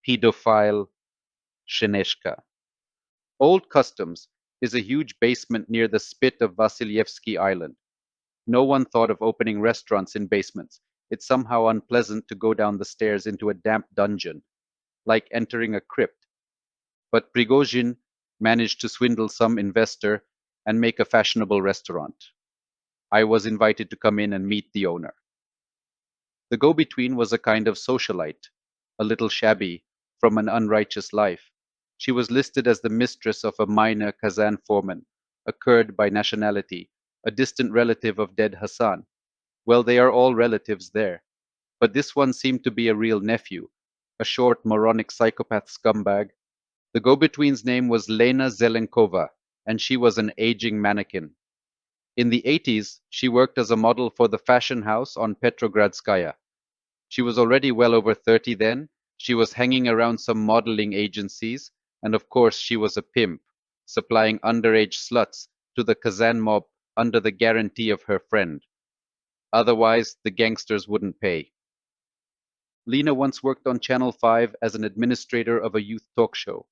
Pedofile Jenechka. Old Customs is a huge basement near the spit of Vasilyevsky Island. No one thought of opening restaurants in basements. It's somehow unpleasant to go down the stairs into a damp dungeon, like entering a crypt. But Prigozhin managed to swindle some investor and make a fashionable restaurant. I was invited to come in and meet the owner. The go-between was a kind of socialite, a little shabby, from an unrighteous life. She was listed as the mistress of a minor Kazan foreman, a Kurd by nationality, a distant relative of dead Hassan. Well, they are all relatives there. But this one seemed to be a real nephew, a short, moronic psychopath scumbag. The go-between's name was Lena Zelenkova, and she was an aging mannequin. In the 80s, she worked as a model for the fashion house on Petrogradskaya. She was already well over 30 then. She was hanging around some modeling agencies, and of course she was a pimp, supplying underage sluts to the Kazan mob under the guarantee of her friend. Otherwise, the gangsters wouldn't pay. Lena once worked on Channel 5 as an administrator of a youth talk show.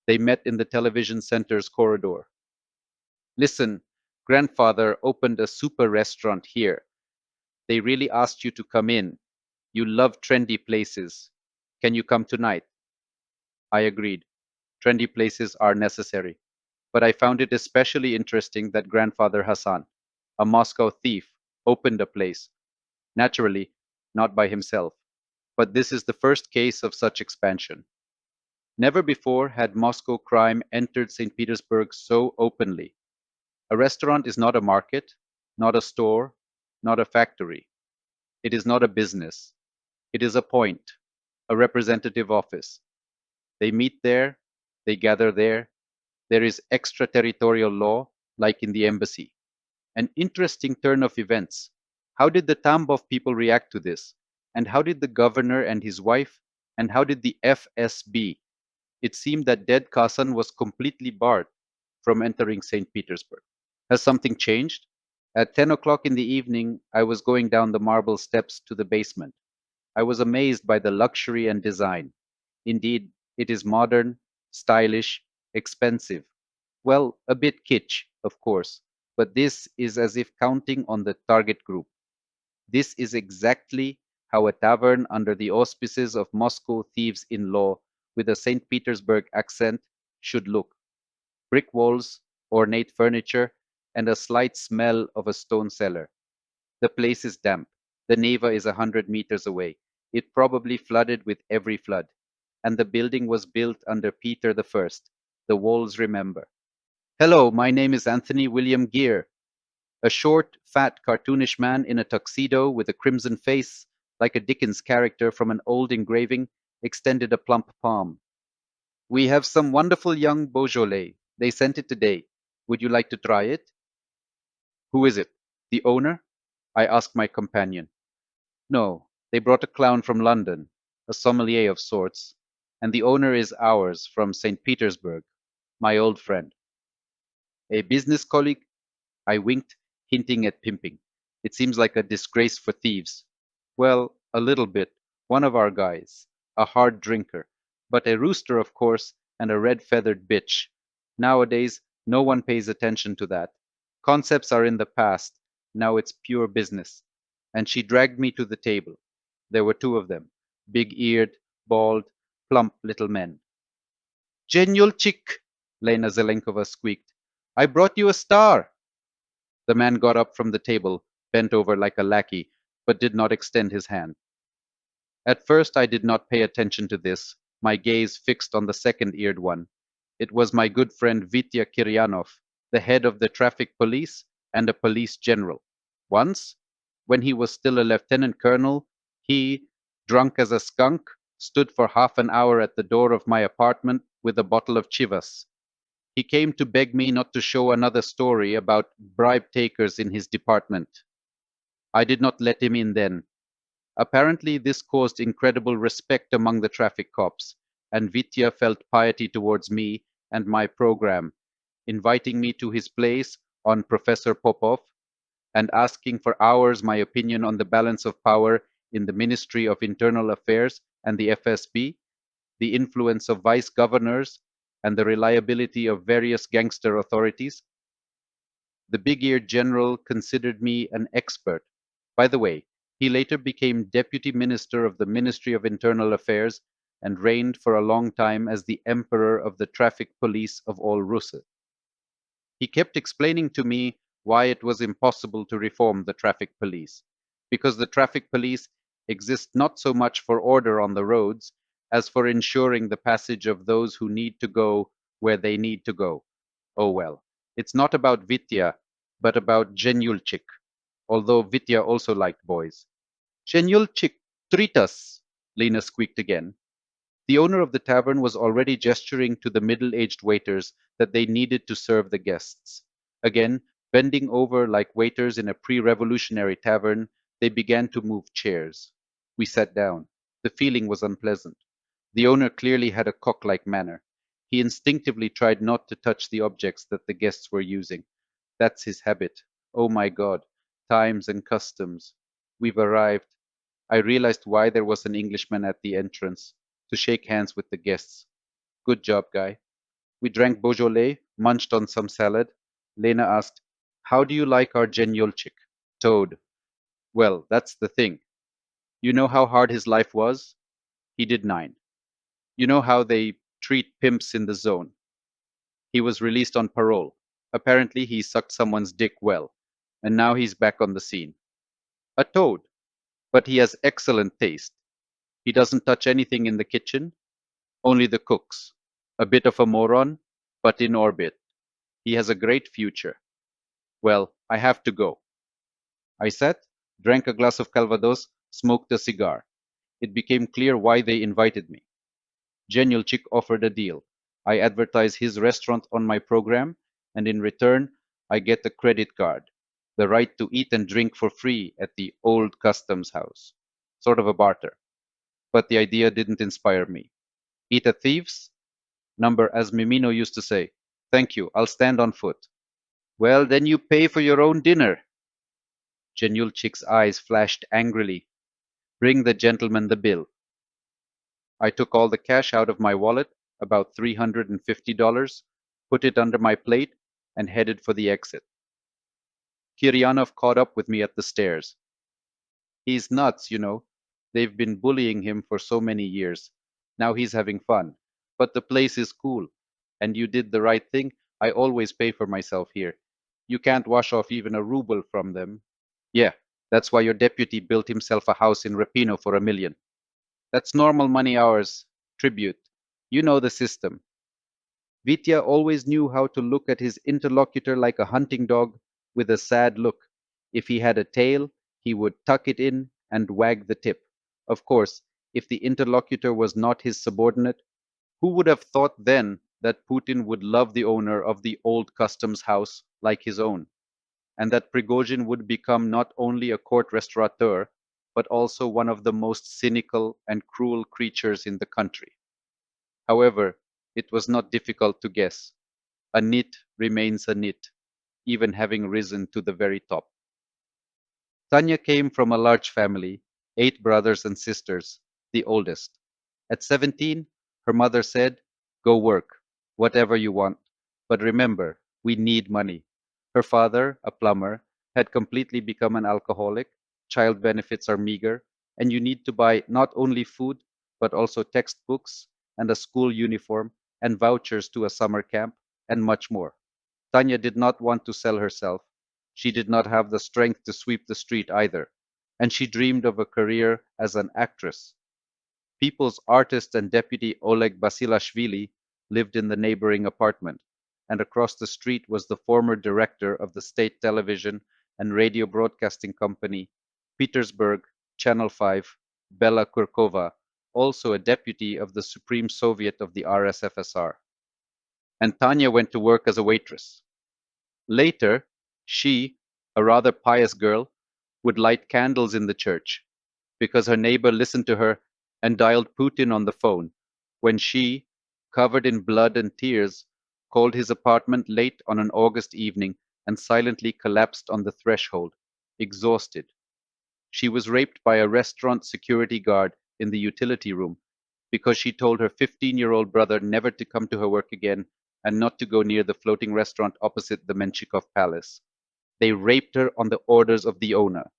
They met in the television center's corridor. Listen, grandfather opened a super restaurant here. They really asked you to come in. You love trendy places. Can you come tonight? I agreed. Trendy places are necessary. But I found it especially interesting that grandfather Hassan, a Moscow thief, opened a place. Naturally, not by himself. But this is the first case of such expansion. Never before had Moscow crime entered St. Petersburg so openly. A restaurant is not a market, not a store, not a factory. It is not a business. It is a point, a representative office. They meet there, they gather there. There is extraterritorial law, like in the embassy. An interesting turn of events. How did the Tambov people react to this? And how did the governor and his wife? And how did the FSB? It seemed that dead Kasan was completely barred from entering St. Petersburg. Has something changed? At 10 o'clock in the evening, I was going down the marble steps to the basement. I was amazed by the luxury and design. Indeed, it is modern, stylish, expensive. Well, a bit kitsch, of course, but this is as if counting on the target group. This is exactly how a tavern under the auspices of Moscow thieves-in-law with a St. Petersburg accent should look. Brick walls, ornate furniture, and a slight smell of a stone cellar. The place is damp. The Neva is 100 meters away. It probably flooded with every flood. And the building was built under Peter I. The walls remember. Hello, my name is Anthony William Gere. A short, fat, cartoonish man in a tuxedo with a crimson face, like a Dickens character from an old engraving, extended a plump palm. We have some wonderful young Beaujolais. They sent it today. Would you like to try it? Who is it? The owner? I asked my companion. No, they brought a clown from London, a sommelier of sorts, and the owner is ours from St. Petersburg, my old friend. A business colleague? I winked, hinting at pimping. It seems like a disgrace for thieves. Well, a little bit. One of our guys. A hard drinker. But a rooster, of course, and a red-feathered bitch. Nowadays, no one pays attention to that. Concepts are in the past. Now it's pure business. And she dragged me to the table. There were two of them. Big-eared, bald, plump little men. Genyulchik, Lena Zelenkova squeaked. I brought you a star. The man got up from the table, bent over like a lackey, but did not extend his hand. At first I did not pay attention to this, my gaze fixed on the second-eared one. It was my good friend Vitya Kiryanov, the head of the traffic police and a police general. Once, when he was still a lieutenant colonel, he, drunk as a skunk, stood for half an hour at the door of my apartment with a bottle of chivas. He came to beg me not to show another story about bribe takers in his department. I did not let him in then. Apparently this caused incredible respect among the traffic cops, and Vitya felt piety towards me and my program, inviting me to his place on Professor Popov and asking for hours my opinion on the balance of power in the Ministry of Internal Affairs and the FSB. the influence of vice governors, and the reliability of various gangster authorities. The big-eared general considered me an expert. By the way, he later became Deputy Minister of the Ministry of Internal Affairs and reigned for a long time as the Emperor of the Traffic Police of all Russia. He kept explaining to me why it was impossible to reform the traffic police, because the traffic police exist not so much for order on the roads as for ensuring the passage of those who need to go where they need to go. Oh well, it's not about Vitya, but about Genyulchik, although Vitya also liked boys. Genyulchik, treat us, Lena squeaked again. The owner of the tavern was already gesturing to the middle-aged waiters that they needed to serve the guests. Again, bending over like waiters in a pre-revolutionary tavern, they began to move chairs. We sat down. The feeling was unpleasant. The owner clearly had a cock-like manner. He instinctively tried not to touch the objects that the guests were using. That's his habit. Oh my God. Times and customs. We've arrived. I realized why there was an Englishman at the entrance, to shake hands with the guests. Good job, guy. We drank Beaujolais, munched on some salad. Lena asked, how do you like our Genyolchik? Toad. Well, that's the thing. You know how hard his life was? He did 9. You know how they treat pimps in the zone. He was released on parole. Apparently, he sucked someone's dick well, and now he's back on the scene. A toad. But he has excellent taste. He doesn't touch anything in the kitchen, only the cooks. A bit of a moron, but in orbit. He has a great future. Well, I have to go. I sat, drank a glass of Calvados, smoked a cigar. It became clear why they invited me. Genyulchik offered a deal. I advertise his restaurant on my program, and in return, I get a credit card, the right to eat and drink for free at the old customs house. Sort of a barter. But the idea didn't inspire me. Eat at thieves? Number, as Mimino used to say. Thank you, I'll stand on foot. Well, then you pay for your own dinner. Genyulchik's eyes flashed angrily. Bring the gentleman the bill. I took all the cash out of my wallet, about $350, put it under my plate, and headed for the exit. Kiryanov caught up with me at the stairs. He's nuts, you know. They've been bullying him for so many years. Now he's having fun. But the place is cool. And you did the right thing. I always pay for myself here. You can't wash off even a ruble from them. Yeah, that's why your deputy built himself a house in Rapino for $1 million. That's normal money hours. Tribute. You know the system. Vitya always knew how to look at his interlocutor like a hunting dog with a sad look. If he had a tail, he would tuck it in and wag the tip. Of course, if the interlocutor was not his subordinate, who would have thought then that Putin would love the owner of the old customs house like his own, and that Prigozhin would become not only a court restaurateur, but also one of the most cynical and cruel creatures in the country. However, it was not difficult to guess. A nit remains a nit, even having risen to the very top. Tanya came from a large family, 8 brothers and sisters, the oldest. At 17, her mother said, go work, whatever you want. But remember, we need money. Her father, a plumber, had completely become an alcoholic, child benefits are meager, and you need to buy not only food, but also textbooks and a school uniform and vouchers to a summer camp and much more. Tanya did not want to sell herself. She did not have the strength to sweep the street either, and she dreamed of a career as an actress. People's artist and deputy Oleg Basilashvili lived in the neighboring apartment, and across the street was the former director of the state television and radio broadcasting company, Petersburg, Channel 5, Bella Kurkova, also a deputy of the Supreme Soviet of the RSFSR. And Tanya went to work as a waitress. Later, she, a rather pious girl, would light candles in the church, because her neighbor listened to her and dialed Putin on the phone when she, covered in blood and tears, called his apartment late on an August evening and silently collapsed on the threshold, exhausted. She was raped by a restaurant security guard in the utility room, because she told her 15-year-old brother never to come to her work again and not to go near the floating restaurant opposite the Menshikov Palace. They raped her on the orders of the owner.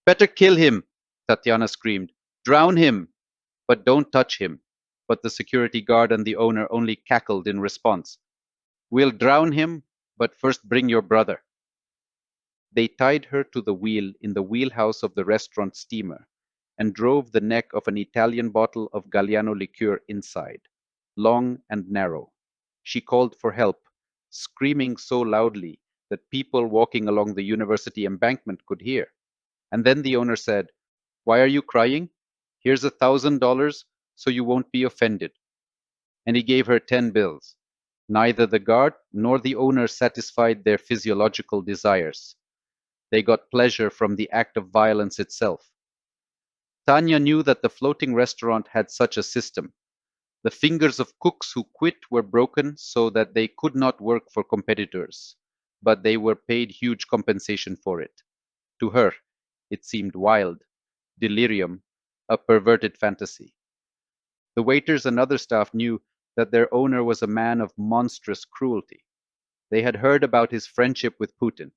Better kill him, Tatiana screamed. Drown him, but don't touch him. But the security guard and the owner only cackled in response. We'll drown him, but first bring your brother. They tied her to the wheel in the wheelhouse of the restaurant steamer and drove the neck of an Italian bottle of Galliano liqueur inside, long and narrow. She called for help, screaming so loudly that people walking along the university embankment could hear. And then the owner said, Why are you crying? Here's $1,000 so you won't be offended. And he gave her 10 bills. Neither the guard nor the owner satisfied their physiological desires. They got pleasure from the act of violence itself. Tanya knew that the floating restaurant had such a system. The fingers of cooks who quit were broken so that they could not work for competitors, but they were paid huge compensation for it. To her, it seemed wild, delirium, a perverted fantasy. The waiters and other staff knew that their owner was a man of monstrous cruelty. They had heard about his friendship with Putin,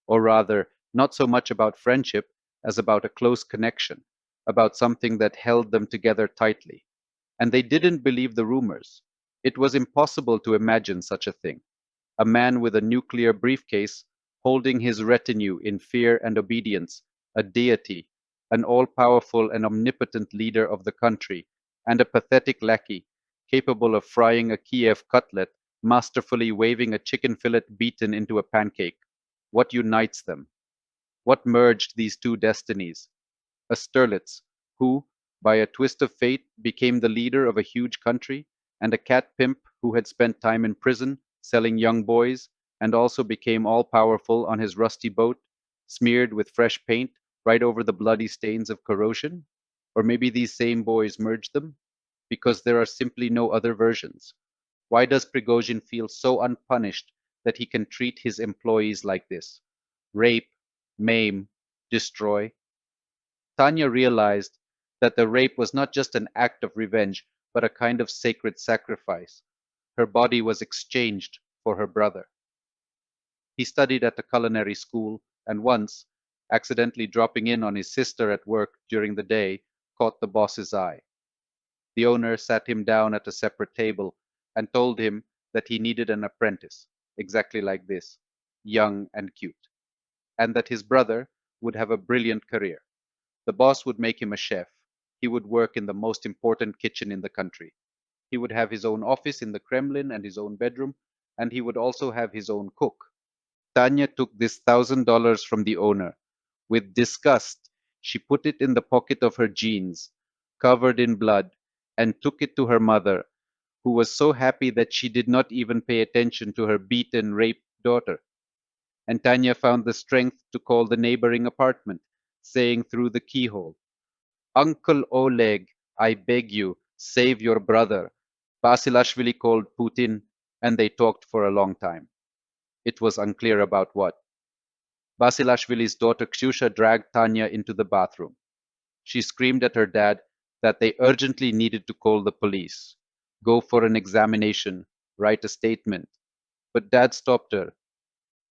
or rather, not so much about friendship as about a close connection, about something that held them together tightly. And they didn't believe the rumors. It was impossible to imagine such a thing. A man with a nuclear briefcase holding his retinue in fear and obedience, a deity, an all-powerful and omnipotent leader of the country, and a pathetic lackey capable of frying a Kiev cutlet, masterfully waving a chicken fillet beaten into a pancake. What unites them? What merged these two destinies? A Sturlitz, who, by a twist of fate, became the leader of a huge country, and a cat pimp who had spent time in prison selling young boys, and also became all-powerful on his rusty boat, smeared with fresh paint right over the bloody stains of corrosion? Or maybe these same boys merged them? Because there are simply no other versions. Why does Prigozhin feel so unpunished that he can treat his employees like this? Rape, maim, destroy? Tanya realized that the rape was not just an act of revenge, but a kind of sacred sacrifice. Her body was exchanged for her brother. He studied at a culinary school and once, accidentally dropping in on his sister at work during the day, caught the boss's eye. The owner sat him down at a separate table and told him that he needed an apprentice, exactly like this, young and cute, and that his brother would have a brilliant career. The boss would make him a chef. He would work in the most important kitchen in the country. He would have his own office in the Kremlin and his own bedroom, and he would also have his own cook. Tanya took this $1,000 from the owner. With disgust, she put it in the pocket of her jeans, covered in blood, and took it to her mother, who was so happy that she did not even pay attention to her beaten, raped daughter. And Tanya found the strength to call the neighboring apartment, saying through the keyhole, Uncle Oleg, I beg you, save your brother. Basilashvili called Putin, and they talked for a long time. It was unclear about what. Basilashvili's daughter Ksyusha dragged Tanya into the bathroom. She screamed at her dad that they urgently needed to call the police, go for an examination, write a statement. But Dad stopped her.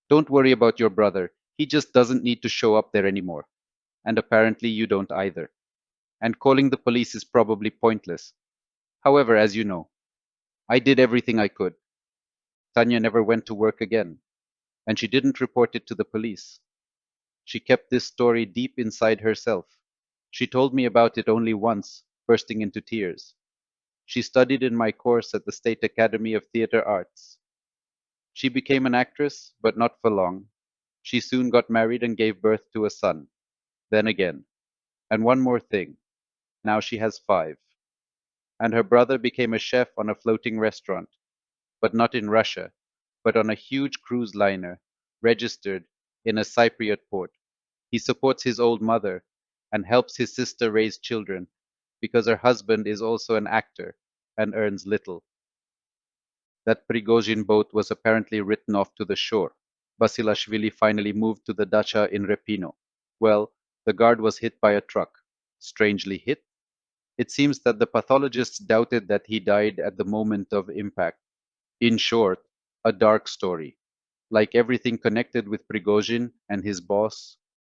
Don't worry about your brother. He just doesn't need to show up there anymore. And apparently you don't either. And calling the police is probably pointless. However, as you know, I did everything I could. Tanya never went to work again, and she didn't report it to the police. She kept this story deep inside herself. She told me about it only once, bursting into tears. She studied in my course at the State Academy of Theatre Arts. She became an actress, but not for long. She soon got married and gave birth to a son. Then again. And one more thing. Now she has 5. And her brother became a chef on a floating restaurant, but not in Russia, but on a huge cruise liner, registered in a Cypriot port. He supports his old mother and helps his sister raise children because her husband is also an actor and earns little. That Prigozhin boat was apparently written off to the shore. Basilashvili finally moved to the dacha in Repino. Well, the guard was hit by a truck. Strangely hit. It seems that the pathologists doubted that he died at the moment of impact. In short, a dark story. Like everything connected with Prigozhin and his boss,